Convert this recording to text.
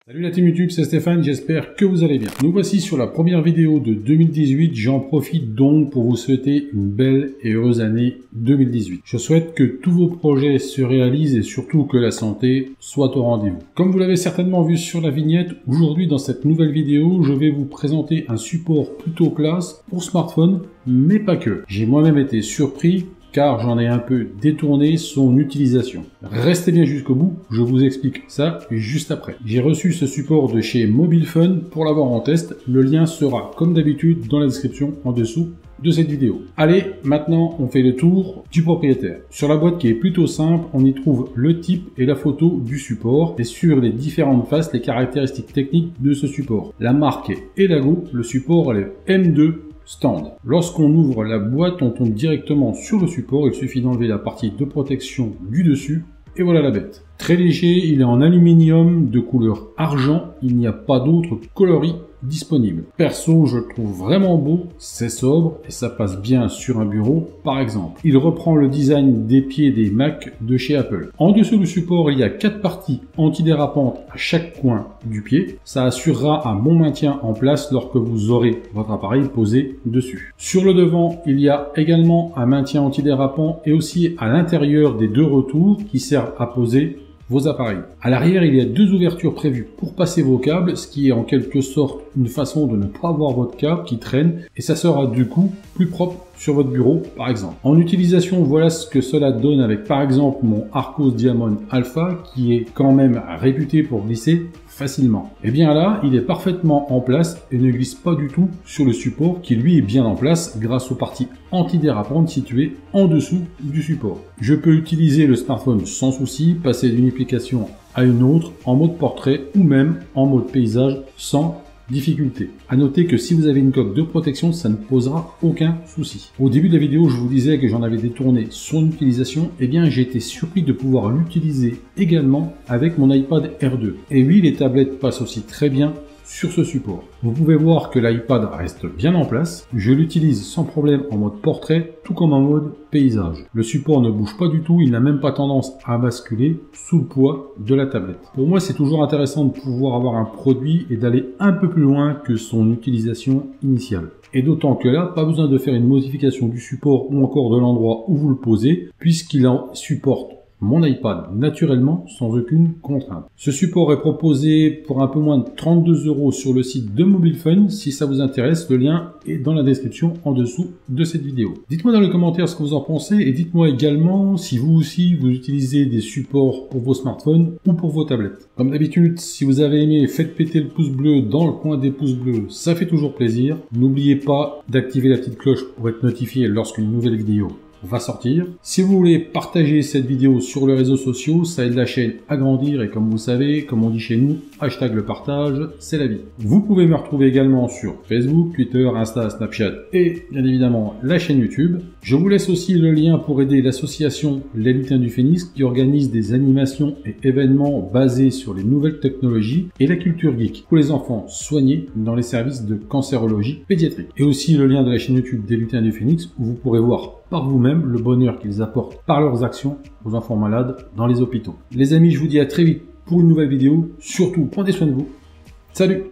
Salut la team YouTube, c'est Stéphane, j'espère que vous allez bien. Nous voici sur la première vidéo de 2018, j'en profite donc pour vous souhaiter une belle et heureuse année 2018. Je souhaite que tous vos projets se réalisent et surtout que la santé soit au rendez-vous. Comme vous l'avez certainement vu sur la vignette, aujourd'hui dans cette nouvelle vidéo, je vais vous présenter un support plutôt classe pour smartphone, mais pas que. J'ai moi-même été surpris car j'en ai un peu détourné son utilisation. Restez bien jusqu'au bout, je vous explique ça juste après. J'ai reçu ce support de chez MobileFun pour l'avoir en test. Le lien sera comme d'habitude dans la description en dessous de cette vidéo. Allez, maintenant on fait le tour du propriétaire. Sur la boîte qui est plutôt simple, on y trouve le type et la photo du support et sur les différentes faces les caractéristiques techniques de ce support. La marque et la go, le support est le M2 Stand. Lorsqu'on ouvre la boîte, on tombe directement sur le support. Il suffit d'enlever la partie de protection du dessus et voilà la bête. Très léger, il est en aluminium de couleur argent. Il n'y a pas d'autre coloris disponible. Perso, je le trouve vraiment beau, c'est sobre et ça passe bien sur un bureau par exemple. Il reprend le design des pieds des Mac de chez Apple. En dessous du support, il y a 4 parties antidérapantes à chaque coin du pied. Ça assurera un bon maintien en place lorsque vous aurez votre appareil posé dessus. Sur le devant, il y a également un maintien antidérapant et aussi à l'intérieur des deux retours qui servent à poser vos appareils. À l'arrière, il y a 2 ouvertures prévues pour passer vos câbles, ce qui est en quelque sorte une façon de ne pas avoir votre câble qui traîne et ça sera du coup plus propre sur votre bureau par exemple. En utilisation, voilà ce que cela donne avec par exemple mon Arcos Diamond Alpha qui est quand même réputé pour glisser facilement. Et bien là, il est parfaitement en place et ne glisse pas du tout sur le support qui lui est bien en place grâce aux parties antidérapantes situées en dessous du support. Je peux utiliser le smartphone sans souci, passer d'une application à une autre en mode portrait ou même en mode paysage sans difficulté. À noter que si vous avez une coque de protection, ça ne posera aucun souci. Au début de la vidéo, je vous disais que j'en avais détourné son utilisation. Eh bien, j'ai été surpris de pouvoir l'utiliser également avec mon iPad R2. Et oui, les tablettes passent aussi très bien sur ce support. Vous pouvez voir que l'iPad reste bien en place. Je l'utilise sans problème en mode portrait, tout comme en mode paysage. Le support ne bouge pas du tout, il n'a même pas tendance à basculer sous le poids de la tablette. Pour moi, c'est toujours intéressant de pouvoir avoir un produit et d'aller un peu plus loin que son utilisation initiale. Et d'autant que là, pas besoin de faire une modification du support ou encore de l'endroit où vous le posez, puisqu'il en supporte mon iPad naturellement sans aucune contrainte. Ce support est proposé pour un peu moins de 32 € sur le site de MobileFun. Si ça vous intéresse, le lien est dans la description en dessous de cette vidéo. Dites-moi dans les commentaires ce que vous en pensez et dites-moi également si vous aussi vous utilisez des supports pour vos smartphones ou pour vos tablettes. Comme d'habitude, si vous avez aimé, faites péter le pouce bleu dans le coin des pouces bleus, ça fait toujours plaisir. N'oubliez pas d'activer la petite cloche pour être notifié lorsqu'une nouvelle vidéo va sortir. Si vous voulez partager cette vidéo sur les réseaux sociaux, ça aide la chaîne à grandir et comme vous savez, comme on dit chez nous, hashtag le partage, c'est la vie. Vous pouvez me retrouver également sur Facebook, Twitter, Insta, Snapchat et bien évidemment la chaîne YouTube. Je vous laisse aussi le lien pour aider l'association Les Lutins du Phénix qui organise des animations et événements basés sur les nouvelles technologies et la culture geek pour les enfants soignés dans les services de cancérologie pédiatrique. Et aussi le lien de la chaîne YouTube des Lutins du Phénix où vous pourrez voir par vous-même le bonheur qu'ils apportent par leurs actions aux enfants malades dans les hôpitaux. Les amis, je vous dis à très vite pour une nouvelle vidéo. Surtout, prenez soin de vous. Salut!